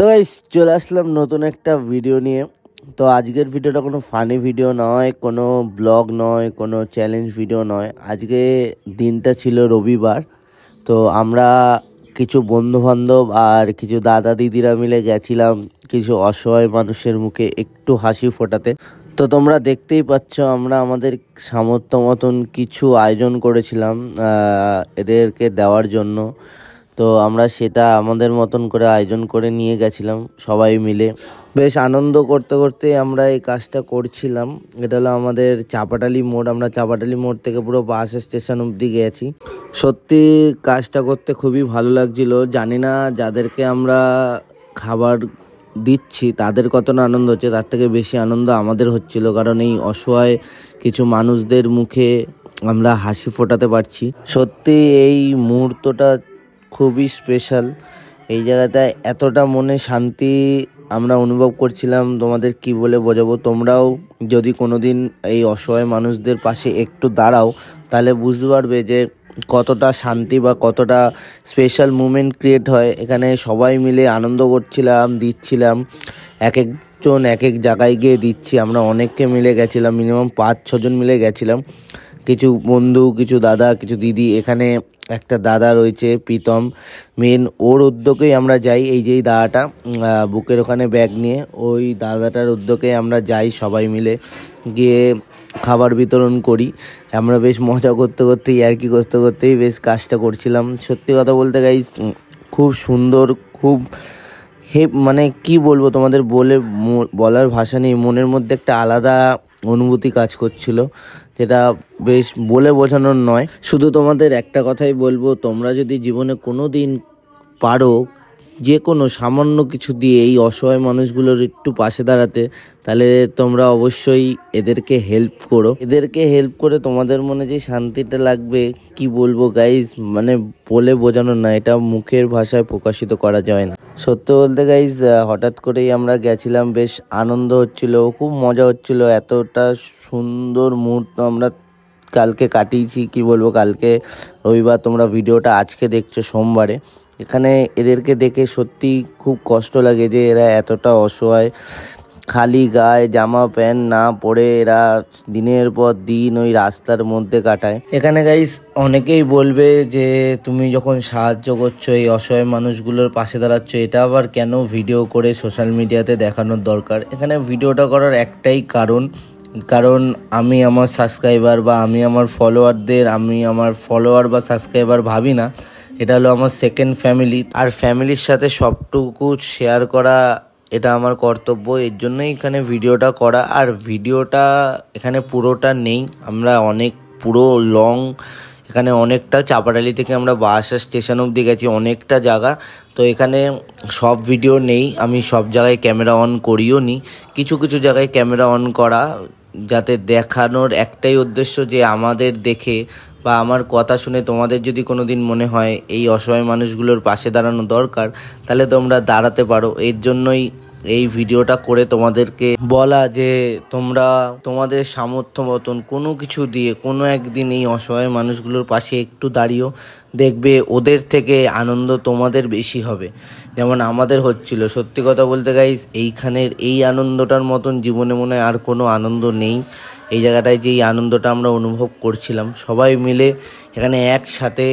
তো গাইস চলে আসলাম নতুন একটা ভিডিও নিয়ে। তো আজকের ভিডিওটা কোনো ফানি ভিডিও নয়, কোনো ব্লগ নয়, কোনো চ্যালেঞ্জ ভিডিও নয়। আজকে দিনটা ছিল রবিবার। তো আমরা কিছু বন্ধুবান্ধব আর কিছু দাদা দিদিরা মিলে গেছিলাম কিছু অসহায় মানুষের মুখে একটু হাসি ফোটাতে। তো তোমরা দেখতেই পাচ্ছ আমরা আমাদের সামর্থ্য মতন কিছু আয়োজন করেছিলাম এদেরকে দেওয়ার জন্য। তো আমরা সেটা আমাদের মতন করে আয়োজন করে নিয়ে গেছিলাম সবাই মিলে। বেশ আনন্দ করতে করতে আমরা এই কাজটা করছিলাম। এটা হলো আমাদের চাপাটালি মোড়। আমরা চাপাটালি মোড় থেকে পুরো বাস স্টেশন অবধি গেছি। সত্যি কাজটা করতে খুবই ভালো লাগছিল। জানি না যাদেরকে আমরা খাবার দিচ্ছি তাদের কতটা আনন্দ হচ্ছে, তার থেকে বেশি আনন্দ আমাদের হচ্ছিল, কারণ এই অসহায় কিছু মানুষদের মুখে আমরা হাসি ফোটাতে পারছি। সত্যি এই মুহূর্তটা খুবই স্পেশাল। এই জায়গাটায় এতটা মনে শান্তি আমরা অনুভব করছিলাম, তোমাদের কি বলে বোঝাবো। তোমরাও যদি কোনো দিন এই অসহায় মানুষদের পাশে একটু দাঁড়াও তাহলে বুঝতে পারবে যে কতটা শান্তি বা কতটা স্পেশাল মুমেন্ট ক্রিয়েট হয়। এখানে সবাই মিলে আনন্দ করছিলাম, দিচ্ছিলাম। এক একজন এক এক জায়গায় গিয়ে দিচ্ছি। আমরা অনেককে মিলে গেছিলাম, মিনিমাম 5-6 জন মিলে গেছিলাম। কিছু বন্ধু, কিছু দাদা, কিছু দিদি। এখানে একটা দাদা রয়েছে প্রীতম, মেন ওর উদ্যোগেই আমরা যাই। এই যে দাদাটা বুকের ওখানে ব্যাগ নিয়ে, ওই দাদাটার উদ্যোগে আমরা যাই সবাই মিলে, গিয়ে খাবার বিতরণ করি। আমরা বেশ মজা করতে করতেই আর কি করতে করতেই বেশ কাজটা করছিলাম। সত্যি কথা বলতে গাইস খুব সুন্দর, খুব মানে কি বলবো তোমাদের, বলার ভাষা নেই। মনের মধ্যে একটা আলাদা অনুভূতি কাজ করছিল, যেটা বেশ বলে বোঝানোর নয়। শুধু তোমাদের একটা কথাই বলবো, তোমরা যদি জীবনে কোনো দিন পারো যে কোনো সামান্য কিছু দিয়ে এই অসহায় মানুষগুলোর একটু পাশে দাঁড়াতে, তাহলে তোমরা অবশ্যই এদেরকে হেল্প করো। এদেরকে হেল্প করে তোমাদের মনে যে শান্তিটা লাগবে কি বলবো গাইজ, মানে বলে বোঝানোর না, এটা মুখের ভাষায় প্রকাশিত করা যায় না। সত্যি বলতে গাইজ হঠাৎ করেই আমরা গেছিলাম, বেশ আনন্দ হচ্ছিল, খুব মজা হচ্ছিল। এতটা সুন্দর মুহূর্ত আমরা কালকে কাটিয়েছি কি বলবো। কালকে রবিবার, তোমরা ভিডিওটা আজকে দেখছো সোমবারে। এখানে এদেরকে দেখে সত্যি খুব কষ্ট লাগে যে এরা এতটা অসহায়, খালি গায়ে জামা প্যান্ট না পরে এরা দিনের পর দিন ওই রাস্তার মধ্যে কাটায়। এখানে গাইস অনেকেই বলবে যে তুমি যখন সাহায্য করছো, এই অসহায় মানুষগুলোর পাশে দাঁড়াচ্ছ, এটা আবার কেন ভিডিও করে সোশ্যাল মিডিয়াতে দেখানোর দরকার? এখানে ভিডিওটা করার একটাই কারণ আমি আমার সাবস্ক্রাইবার বা আমি আমার ফলোয়ারদের, আমি আমার ফলোয়ার বা সাবস্ক্রাইবার ভাবি না। এটা হলো আমার সেকেন্ড ফ্যামিলি, আর ফ্যামিলির সাথে সবটুকু শেয়ার করা এটা আমার কর্তব্য। এর জন্যই এখানে ভিডিওটা করা। আর ভিডিওটা এখানে পুরোটা নেই, আমরা অনেক পুরো লং, এখানে অনেকটা চাপাডালি থেকে আমরা বাস স্টেশন অবধি গেছি, অনেকটা জায়গা। তো এখানে সব ভিডিও নেই, আমি সব জায়গায় ক্যামেরা অন করিও নি। কিছু কিছু জায়গায় ক্যামেরা অন করা, যাতে দেখানোর একটাই উদ্দেশ্য যে আমাদের দেখে বা আমার কথা শুনে তোমাদের যদি কোনো দিন মনে হয় এই অসহায় মানুষগুলোর পাশে দাঁড়ানো দরকার, তাহলে তোমরা দাঁড়াতে পারো। এর জন্যই এই ভিডিওটা করে তোমাদেরকে বলা যে তোমরা তোমাদের সামর্থ্য মতন কোনো কিছু দিয়ে কোনো একদিন এই অসহায় মানুষগুলোর পাশে একটু দাঁড়িয়েও দেখবে ওদের থেকে আনন্দ তোমাদের বেশি হবে, যেমন আমাদের হচ্ছিল। সত্যি কথা বলতে গাইস এইখানের এই আনন্দটার মতন জীবনে মনে হয় আর কোনো আনন্দ নেই। এই জায়গাটায় যে এই আনন্দটা আমরা অনুভব করছিলাম সবাই মিলে এখানে একসাথে,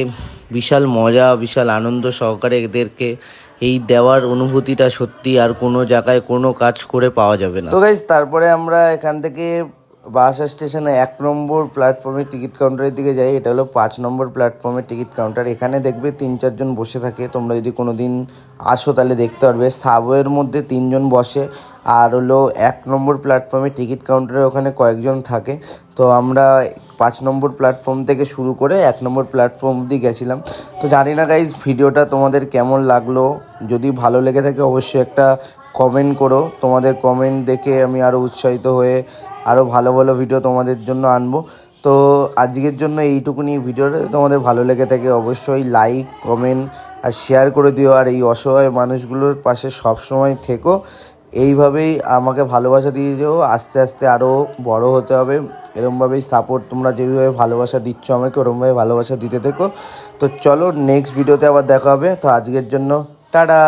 বিশাল মজা, বিশাল আনন্দ সহকারে এদেরকে এই দেওয়ার অনুভূতিটা সত্যি আর কোনো জায়গায় কোনো কাজ করে পাওয়া যাবে না। তো গাইস তারপরে আমরা এখান থেকে বাস স্টেশনে 1 নম্বর প্ল্যাটফর্মের টিকিট কাউন্টারের দিকে যাই। এটা হলো 5 নম্বর প্ল্যাটফর্মের টিকিট কাউন্টার। এখানে দেখবে 3-4 জন বসে থাকে। তোমরা যদি কোনো দিন আসো তাহলে দেখতে পারবে, সাবওয়ের মধ্যে 3 জন বসে। আর হলো 1 নম্বর প্ল্যাটফর্মের টিকিট কাউন্টারে ওখানে কয়েকজন থাকে। তো আমরা 5 নম্বর প্ল্যাটফর্ম থেকে শুরু করে 1 নম্বর প্ল্যাটফর্ম অবধি গেছিলাম। তো জানি না গাইজ ভিডিওটা তোমাদের কেমন লাগলো। যদি ভালো লেগে থাকে অবশ্যই একটা কমেন্ট করো। তোমাদের কমেন্ট দেখে আমি আরও উৎসাহিত হয়ে আরও ভালো ভালো ভিডিও তোমাদের জন্য আনবো। তো আজকের জন্য এইটুকুনি। ভিডিওটা তোমাদের ভালো লেগে থাকে অবশ্যই লাইক, কমেন্ট আর শেয়ার করে দিও। আর এই অসহায় মানুষগুলোর পাশে সবসময় থেকো। এইভাবেই আমাকে ভালোবাসা দিয়ে যাও। আস্তে আস্তে আরও বড় হতে হবে। এরমভাবেই সাপোর্ট, তোমরা যেভাবে ভালোবাসা দিচ্ছ আমাকে, ওরমভাবে ভালোবাসা দিতে থেকো। তো চলো নেক্সট ভিডিওতে আবার দেখা হবে। তো আজকের জন্য টাটা।